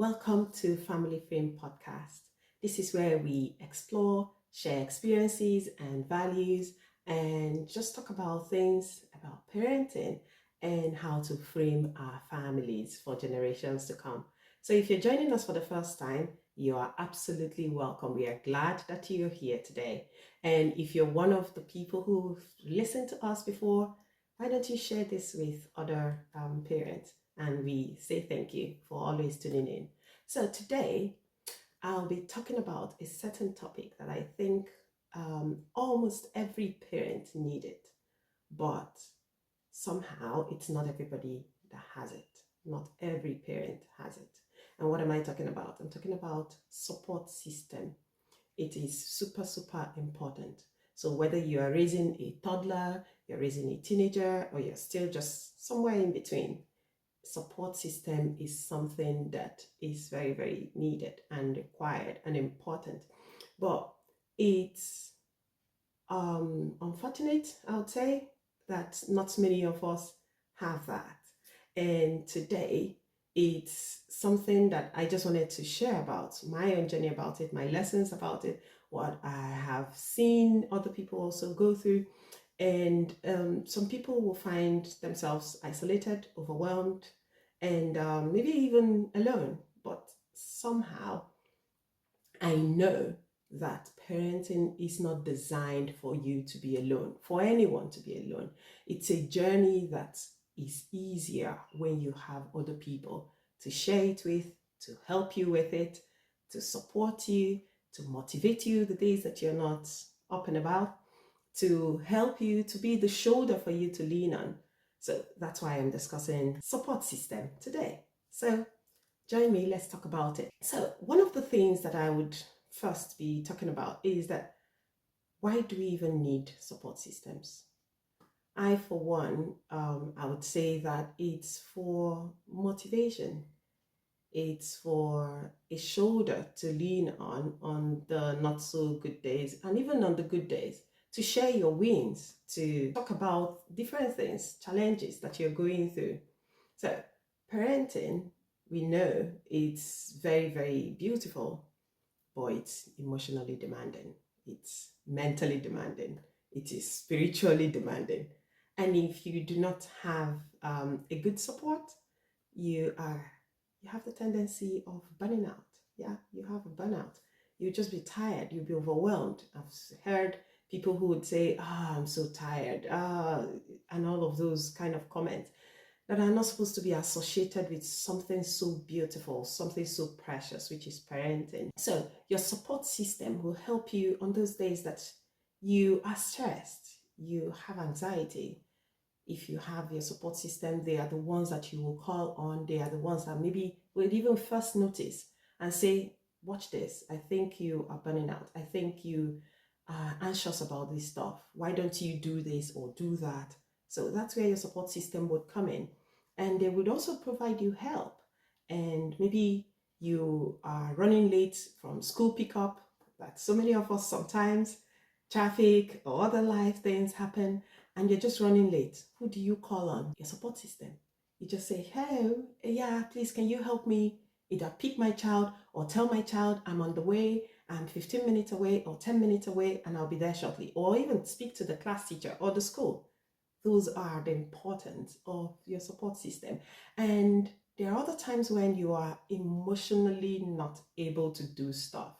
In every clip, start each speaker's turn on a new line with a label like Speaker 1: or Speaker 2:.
Speaker 1: Welcome to Family Frame Podcast. This is where we explore, share experiences and values, and just talk about things about parenting and how to frame our families for generations to come. So, if you're joining us for the first time, you are absolutely welcome. We are glad that you're here today. And if you're one of the people who've listened to us before, why don't you share this with other parents? And we say thank you for always tuning in. So today I'll be talking about a certain topic that I think almost every parent need it, but somehow it's not everybody that has it. Not every parent has it. And what am I talking about? I'm talking about support system. It is super important. So whether you are raising a toddler, you're raising a teenager, or you're still just somewhere in between, support system is something that is very needed and required and important. But it's unfortunate, I would say, that not many of us have that. And today it's something that I just wanted to share about my own journey about it, my lessons about it, what I have seen other people also go through. And some people will find themselves isolated, overwhelmed, and maybe even alone. But somehow I know that parenting is not designed for you to be alone, for anyone to be alone. It's a journey that is easier when you have other people to share it with, to help you with it, to support you, to motivate you the days that you're not up and about, to help you, to be the shoulder for you to lean on. So that's why I'm discussing support system today. So join me, let's talk about it. So one of the things that I would first be talking about is that why do we even need support systems? I, for one, I would say that it's for motivation. It's for a shoulder to lean on the not so good days and even on the good days, to share your wins, to talk about different things, challenges that you're going through. So parenting, we know it's very beautiful, but it's emotionally demanding, it's mentally demanding, it is spiritually demanding. And if you do not have a good support, you have the tendency of burning out. Yeah, you have a burnout. You'll just be tired, you'll be overwhelmed. I've heard people who would say, I'm so tired, and all of those kind of comments that are not supposed to be associated with something so beautiful, something so precious, which is parenting. So your support system will help you on those days that you are stressed, you have anxiety. If you have your support system, they are the ones that you will call on. They are the ones that maybe will even first notice and say, watch this, I think you are burning out. I think you are anxious about this stuff. Why don't you do this or do that? So that's where your support system would come in. And they would also provide you help. And maybe you are running late from school pickup, that so many of us sometimes, traffic or other life things happen, and you're just running late. Who do you call on? Your support system. You just say, hello, yeah, please, can you help me either pick my child or tell my child I'm on the way, I'm 15 minutes away or 10 minutes away and I'll be there shortly. Or even speak to the class teacher or the school. Those are the importance of your support system. And there are other times when you are emotionally not able to do stuff.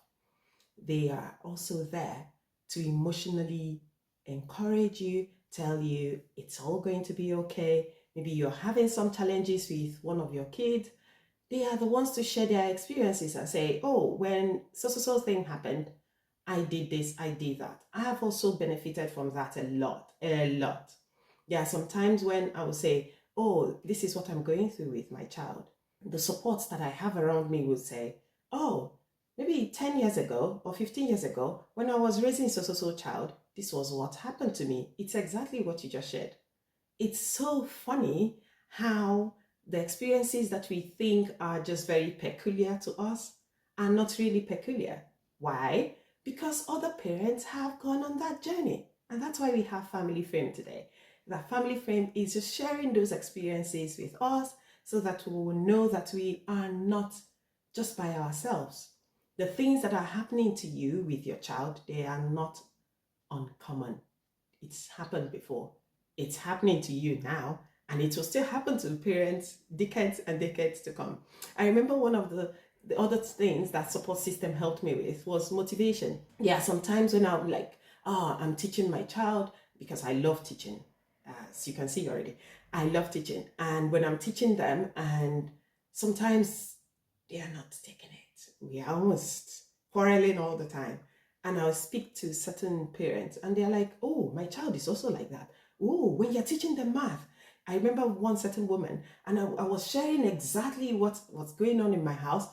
Speaker 1: They are also there to emotionally encourage you, tell you it's all going to be okay. Maybe you're having some challenges with one of your kids. They are the ones to share their experiences and say, oh, when so thing happened, I did this, I did that. I have also benefited from that a lot. There are some times when I will say, oh, this is what I'm going through with my child. The support that I have around me will say, oh, maybe 10 years ago or 15 years ago, when I was raising so child, this was what happened to me. It's exactly what you just shared. It's so funny how the experiences that we think are just very peculiar to us are not really peculiar. Why? Because other parents have gone on that journey. And that's why we have Family Frame today. That Family Frame is just sharing those experiences with us so that we will know that we are not just by ourselves. The things that are happening to you with your child, they are not uncommon. It's happened before. It's happening to you now, and it will still happen to parents decades and decades to come. I remember one of the other things that support system helped me with was motivation. Yeah, sometimes when I'm like, oh, I'm teaching my child because I love teaching. As you can see already, I love teaching. And when I'm teaching them, and sometimes they are not taking it, we are almost quarreling all the time. And I'll speak to certain parents, and they're like, oh, my child is also like that. Oh, when you're teaching them math. I remember one certain woman, and I was sharing exactly what's going on in my house.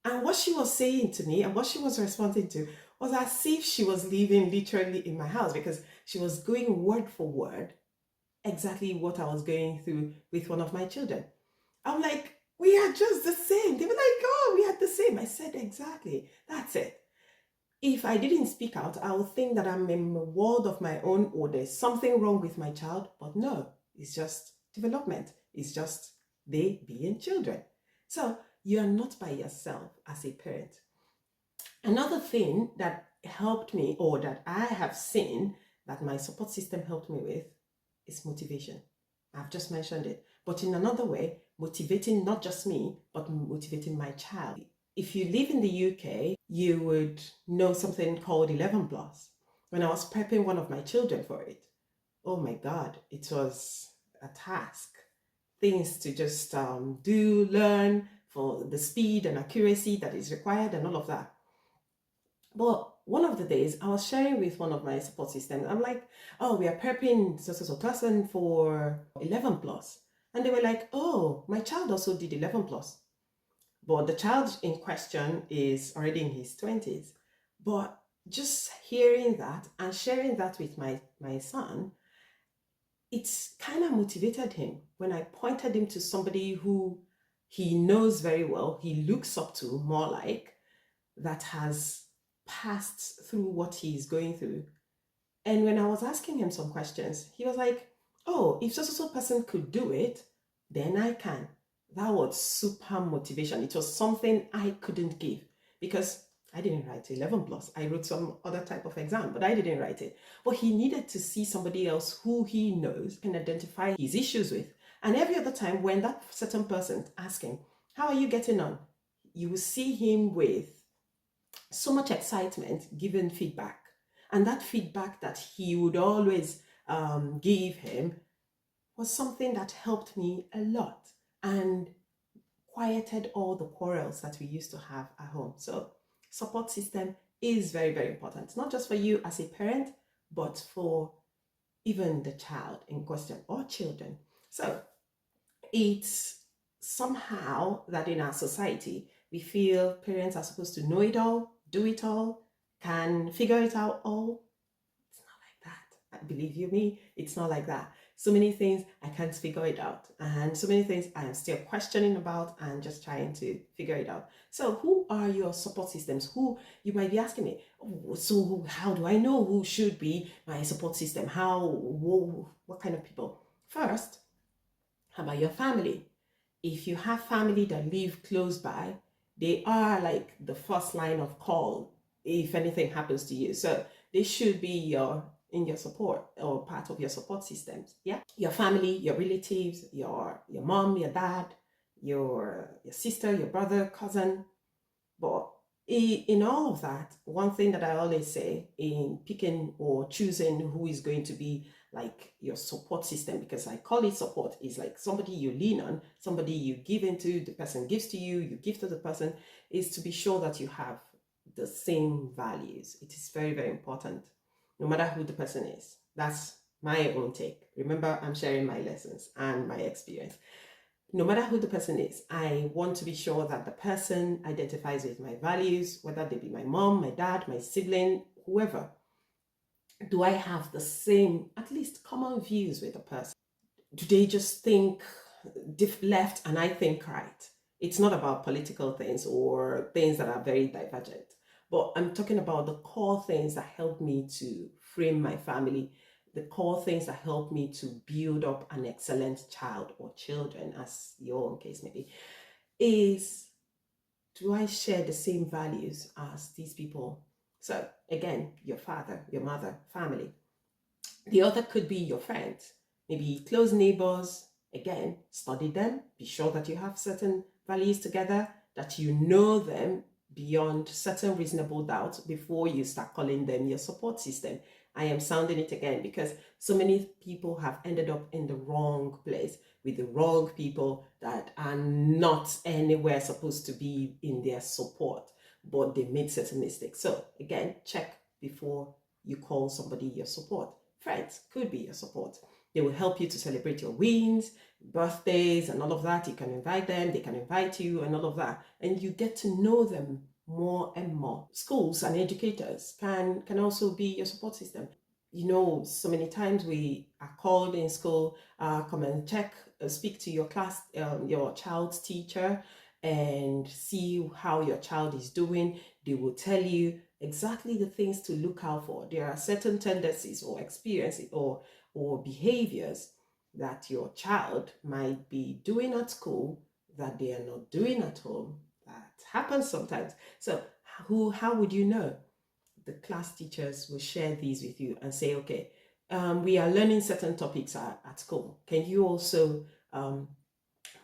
Speaker 1: And what she was saying to me and what she was responding to was as if she was living literally in my house, because she was going word for word exactly what I was going through with one of my children. I'm like, we are just the same. They were like, oh, we are the same. I said, exactly. That's it. If I didn't speak out, I would think that I'm in a world of my own, or there's something wrong with my child. But no, it's just development. It's just they being children. So you are not by yourself as a parent. Another thing that helped me, or that I have seen that my support system helped me with, is motivation. I've just mentioned it. But in another way, motivating not just me, but motivating my child. If you live in the UK, you would know something called 11 plus. When I was prepping one of my children for it, oh my God, it was a task. Things to just do, learn for the speed and accuracy that is required and all of that. But one of the days I was sharing with one of my support systems, I'm like, oh, we are prepping so person for 11 plus. And they were like, oh, my child also did 11 plus. But the child in question is already in his 20s. But just hearing that and sharing that with my son, it's kind of motivated him. When I pointed him to somebody who he knows very well, he looks up to more like, that has passed through what he's going through. And when I was asking him some questions, he was like, oh, if so person could do it, then I can. That was super motivation. It was something I couldn't give, because I didn't write 11 plus. I wrote some other type of exam, but I didn't write it. But he needed to see somebody else who he knows can identify his issues with. And every other time when that certain person asks him, how are you getting on? You will see him with so much excitement giving feedback. And that feedback that he would always give him was something that helped me a lot and quieted all the quarrels that we used to have at home. So support system is very, very important, not just for you as a parent, but for even the child in question or children. So it's somehow that in our society, we feel parents are supposed to know it all, do it all, can figure it out all. It's not like that. Believe you me, it's not like that. So many things I can't figure it out, and so many things I am still questioning about and just trying to figure it out. So who are your support systems? Who, you might be asking me, oh, so how do I know who should be my support system? What kind of people? First, how about your family? If you have family that live close by, they are like the first line of call if anything happens to you. So they should be in your support, or part of your support systems. Yeah, your family, your relatives, your mom, your dad, your sister, your brother, cousin. But in all of that, one thing that I always say in picking or choosing who is going to be like your support system, because I call it support, is like somebody you lean on, somebody you give into, the person gives to you, you give to the person, is to be sure that you have the same values. It is very, very important, no matter who the person is. That's my own take. Remember, I'm sharing my lessons and my experience. No matter who the person is, I want to be sure that the person identifies with my values, whether they be my mom, my dad, my sibling, whoever. Do I have the same, at least common views with the person? Do they just think left and I think right? It's not about political things or things that are very divergent, but I'm talking about the core things that help me to frame my family, the core things that help me to build up an excellent child or children, as your own case may be, is do I share the same values as these people? So again, your father, your mother, family. The other could be your friends, maybe close neighbors. Again, study them. Be sure that you have certain values together, that you know them beyond certain reasonable doubt before you start calling them your support system. I am sounding it again because so many people have ended up in the wrong place with the wrong people that are not anywhere supposed to be in their support, but they made certain mistakes. So again, check before you call somebody your support. Friends could be your support. They will help you to celebrate your wins, birthdays, and all of that. You can invite them, they can invite you, and all of that. And you get to know them more and more. Schools and educators can also be your support system. You know, so many times we are called in school, come and check, speak to your class, your child's teacher, and see how your child is doing. They will tell you exactly the things to look out for. There are certain tendencies or experiences or behaviors that your child might be doing at school that they are not doing at home. That happens sometimes. So how would you know? The class teachers will share these with you and say, okay, we are learning certain topics at school. Can you also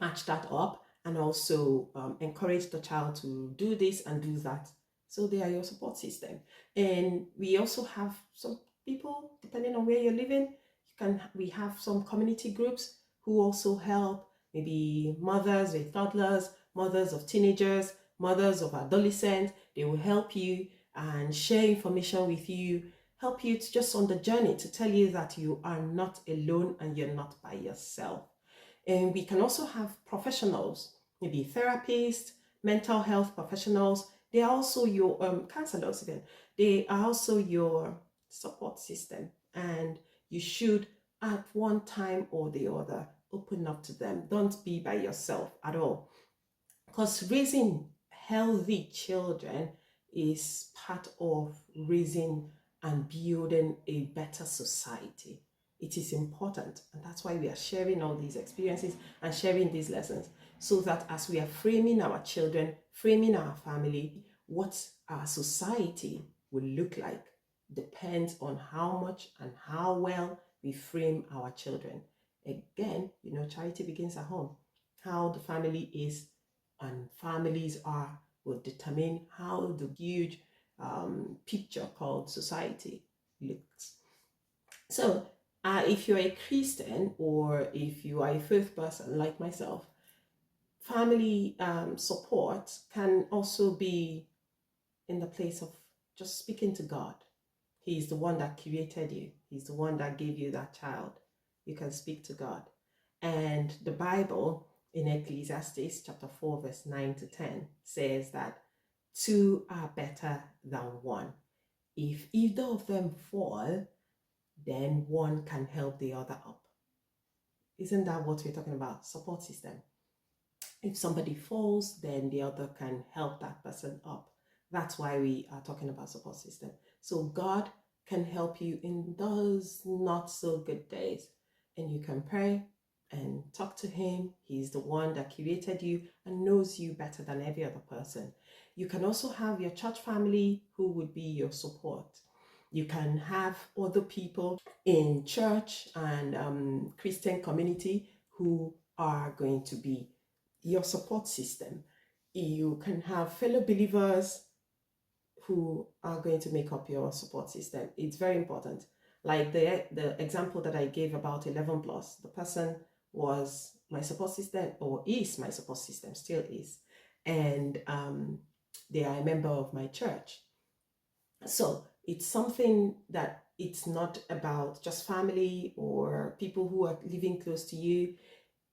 Speaker 1: match that up and also encourage the child to do this and do that? So they are your support system. And we also have some people, depending on where you're living, we have some community groups who also help, maybe mothers with toddlers, mothers of teenagers, mothers of adolescents. They will help you and share information with you, help you to just on the journey to tell you that you are not alone and you're not by yourself. And we can also have professionals, maybe therapists, mental health professionals. They are also your counselors again. They are also your support system. And you should, at one time or the other, open up to them. Don't be by yourself at all. Because raising healthy children is part of raising and building a better society. It is important, and that's why we are sharing all these experiences and sharing these lessons, so that as we are framing our children, framing our family, what our society will look like depends on how much and how well we frame our children. Again, charity begins at home. How the family is and families are will determine how the huge picture called society looks. So, if you're a Christian or if you are a faith person like myself, family support can also be in the place of just speaking to God. He's the one that created you, He's the one that gave you that child. You can speak to God. And the Bible in Ecclesiastes chapter 4, verse 9 to 10 says that two are better than one. If either of them fall, then one can help the other up. Isn't that what we're talking about? Support system. If somebody falls, then the other can help that person up. That's why we are talking about support system. So God can help you in those not so good days. And you can pray and talk to Him. He's the one that created you and knows you better than every other person. You can also have your church family who would be your support. You can have other people in church and Christian community who are going to be your support system. You can have fellow believers who are going to make up your support system. It's very important. Like the example that I gave about 11 plus, the person was my support system, or is my support system, still is. And they are a member of my church. So it's something that it's not about just family or people who are living close to you.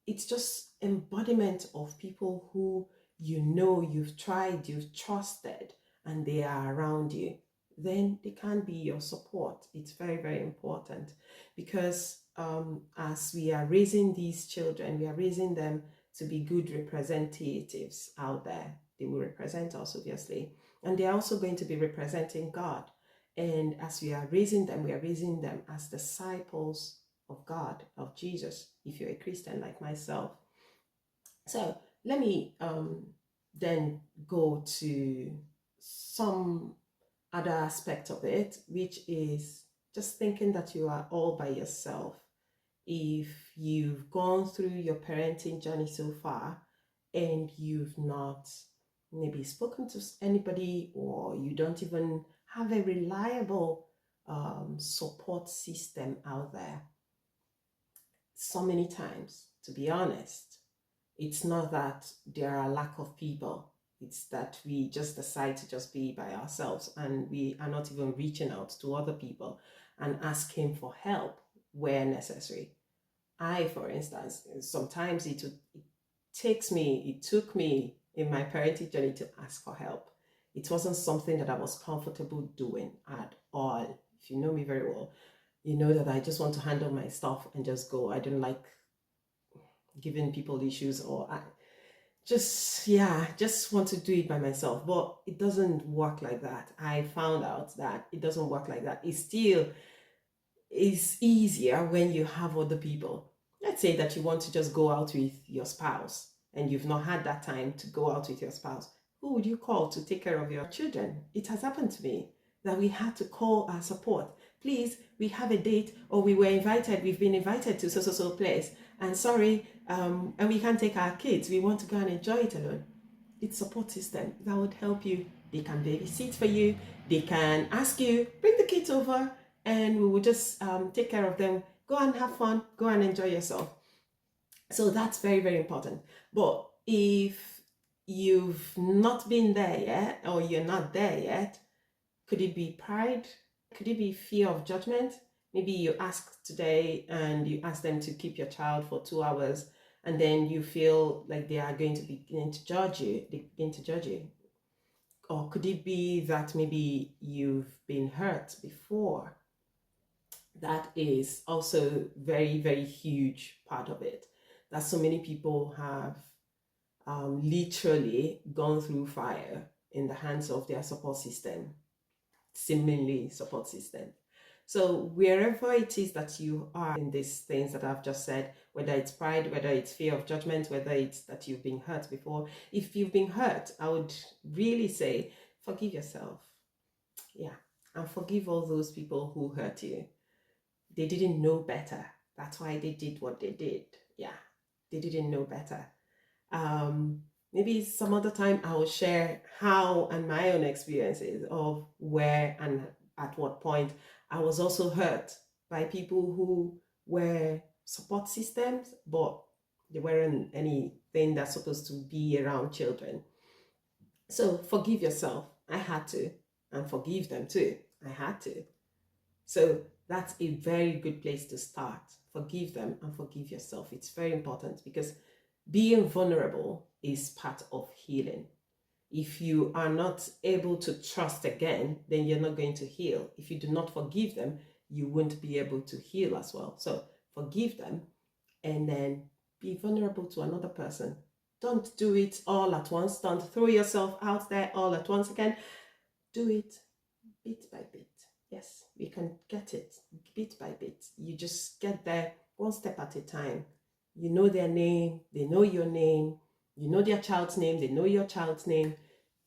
Speaker 1: It's just embodiment of people who you've tried, you've trusted, and they are around you. Then they can be your support. It's very, very important because as we are raising these children, we are raising them to be good representatives out there. They will represent us, obviously, and they're also going to be representing God. And as we are raising them, we are raising them as disciples of God, of Jesus, if you're a Christian like myself. So let me then go to some other aspect of it, which is just thinking that you are all by yourself. If you've gone through your parenting journey so far and you've not maybe spoken to anybody, or you don't even have a reliable support system out there, so many times, to be honest, it's not that there are a lack of people. It's that we just decide to just be by ourselves, and we are not even reaching out to other people and asking for help where necessary. I, for instance, sometimes it took me in my parenting journey to ask for help. It wasn't something that I was comfortable doing at all. If you know me very well, you know that I just want to handle my stuff and just go. I don't like giving people issues, or I just want to do it by myself. But it doesn't work like that. I found out that it doesn't work like that. It still is easier when you have other people. Let's say that you want to just go out with your spouse and you've not had that time to go out with your spouse. Who would you call to take care of your children? It has happened to me that we had to call our support. Please, we have a date, or we've been invited to so place, and sorry, and we can't take our kids. We want to go and enjoy it alone. It's support system that would help you. They can babysit for you. They can ask you, bring the kids over, and we will just take care of them. Go and have fun. Go and enjoy yourself. So that's very, very important. But if you've not been there yet, or you're not there yet, could it be pride? Could it be fear of judgment? Maybe you ask today and you ask them to keep your child for 2 hours, and then you feel like they are going to begin to judge you. They begin to judge you. Or could it be that maybe you've been hurt before? That is also very, very huge part of it. That so many people have literally gone through fire in the hands of their support system, seemingly support system. So wherever it is that you are in these things that I've just said, whether it's pride, whether it's fear of judgment, whether it's that you've been hurt before, if you've been hurt, I would really say forgive yourself. Yeah. And forgive all those people who hurt you. They didn't know better. That's why they did what they did. Yeah. They didn't know better. Maybe some other time I will share how and my own experiences of where and at what point I was also hurt by people who were support systems, but they weren't anything that's supposed to be around children. So forgive yourself. I had to, and forgive them too. I had to. So that's a very good place to start. Forgive them and forgive yourself. It's very important, because being vulnerable is part of healing. If you are not able to trust again, then you're not going to heal. If you do not forgive them, you won't be able to heal as well. So forgive them, and then be vulnerable to another person. Don't do it all at once. Don't throw yourself out there all at once again. Do it bit by bit. Yes, we can get it bit by bit. You just get there one step at a time. You know their name, they know your name, you know their child's name, they know your child's name,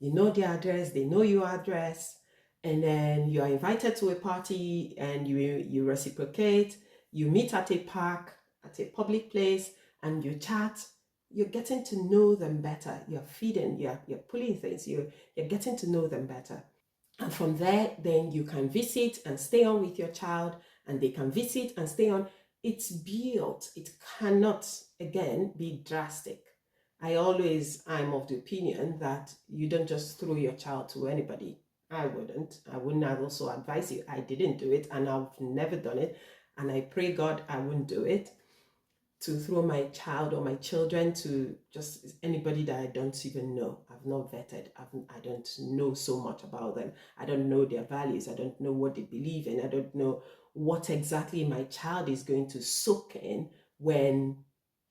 Speaker 1: you know their address, they know your address, and then you are invited to a party and you reciprocate, you meet at a park, at a public place, and you chat. You're getting to know them better. You're feeding, you're pulling things, you're getting to know them better. And from there, then you can visit and stay on with your child, and they can visit and stay on. It's built. It cannot, again, be drastic. I'm of the opinion that you don't just throw your child to anybody. I wouldn't also advise you. I didn't do it, and I've never done it. And I pray God I wouldn't do it, to throw my child or my children to just anybody that I don't even know. I've not vetted. I don't know so much about them. I don't know their values. I don't know what they believe in. I don't know what exactly my child is going to soak in when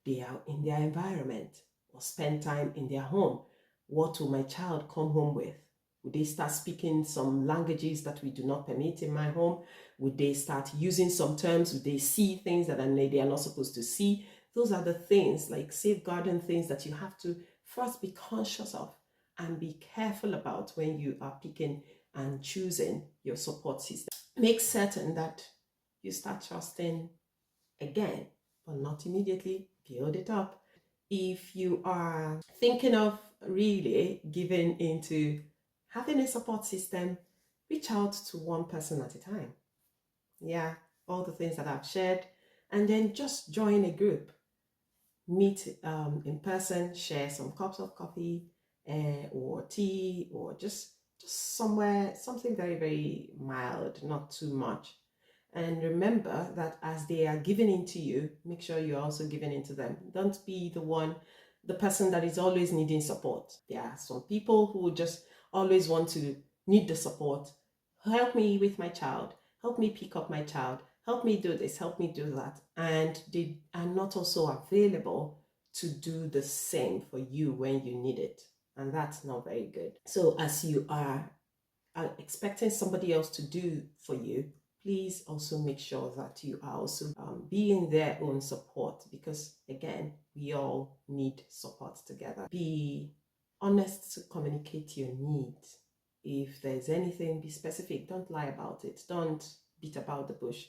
Speaker 1: they are in their environment or spend time in their home. What will my child come home with? Would they start speaking some languages that we do not permit in my home? Would they start using some terms? Would they see things that they are not supposed to see? Those are the things, like safeguarding things, that you have to first be conscious of. and be careful about when you are picking and choosing your support system. Make certain that you start trusting again, but not immediately. Build it up. If you are thinking of really giving into having a support system, reach out to one person at a time. Yeah, all the things that I've shared, and then just join a group, meet in person, share some cups of coffee or tea, or just somewhere, something very, very mild, not too much. And remember that as they are giving into you, make sure you're also giving into them. Don't be the person that is always needing support. There are some people who just always want to need the support. Help me with my child. Help me pick up my child. Help me do this. Help me do that. And they are not also available to do the same for you when you need it. And that's not very good. So as you are expecting somebody else to do for you, please also make sure that you are also being their own support, because again, we all need support together. Be honest to communicate your needs. If there's anything, be specific. Don't lie about it. Don't beat about the bush.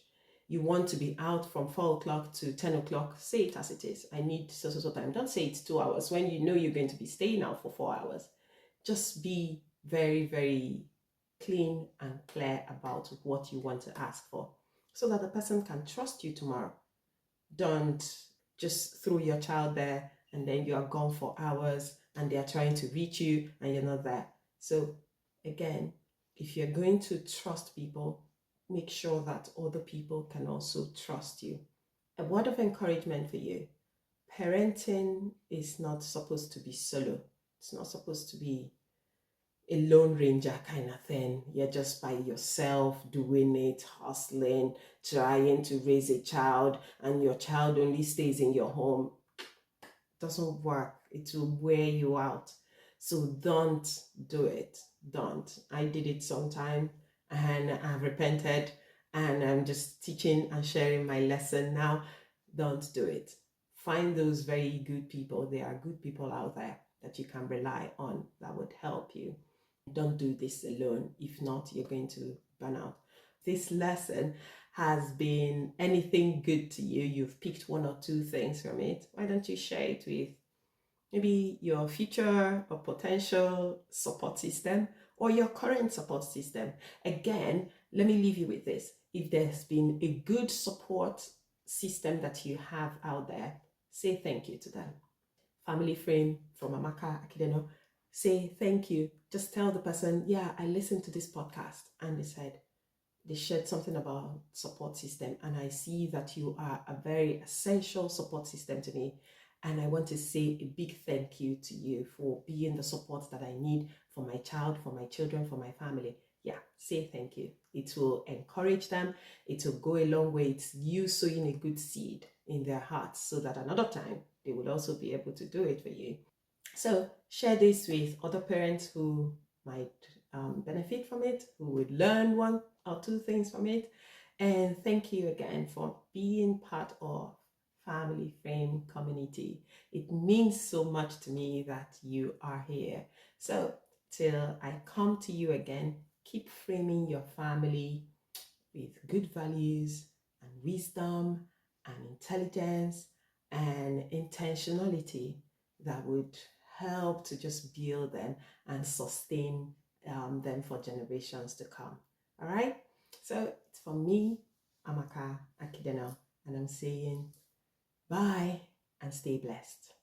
Speaker 1: You want to be out from 4 o'clock to 10 o'clock, say it as it is. I need so time. Don't say it's 2 hours when you know you're going to be staying out for 4 hours. Just be very, very clean and clear about what you want to ask for, so that the person can trust you tomorrow. Don't just throw your child there and then you are gone for hours and they are trying to reach you and you're not there. So again, if you're going to trust people, make sure that other people can also trust you. A word of encouragement for you: parenting is not supposed to be solo. It's not supposed to be a lone ranger kind of thing. You're just by yourself doing it, hustling, trying to raise a child, and your child only stays in your home. It doesn't work. It will wear you out. So don't do it. Don't. I did it sometime and I've repented, and I'm just teaching and sharing my lesson now. Don't do it. Find those very good people. There are good people out there that you can rely on that would help you. Don't do this alone. If not, you're going to burn out. This lesson has been anything good to you, you've picked one or two things from it, why don't you share it with maybe your future or potential support system or your current support system? Again, let me leave you with this. If there's been a good support system that you have out there, say thank you to them. Family Frame from Amaka Akideno, say thank you. Just tell the person, yeah, I listened to this podcast and they shared something about support system, and I see that you are a very essential support system to me, and I want to say a big thank you to you for being the support that I need for my child, for my children, for my family. Yeah, say thank you. It will encourage them. It will go a long way. It's you sowing a good seed in their hearts so that another time they will also be able to do it for you. So share this with other parents who might benefit from it, who would learn one or two things from it. And thank you again for being part of Family Frame community. It means so much to me that you are here. So till I come to you again, keep framing your family with good values and wisdom and intelligence and intentionality that would help to just build them and sustain them for generations to come. All right. So it's from me, Amaka Akideno, and I'm saying bye and stay blessed.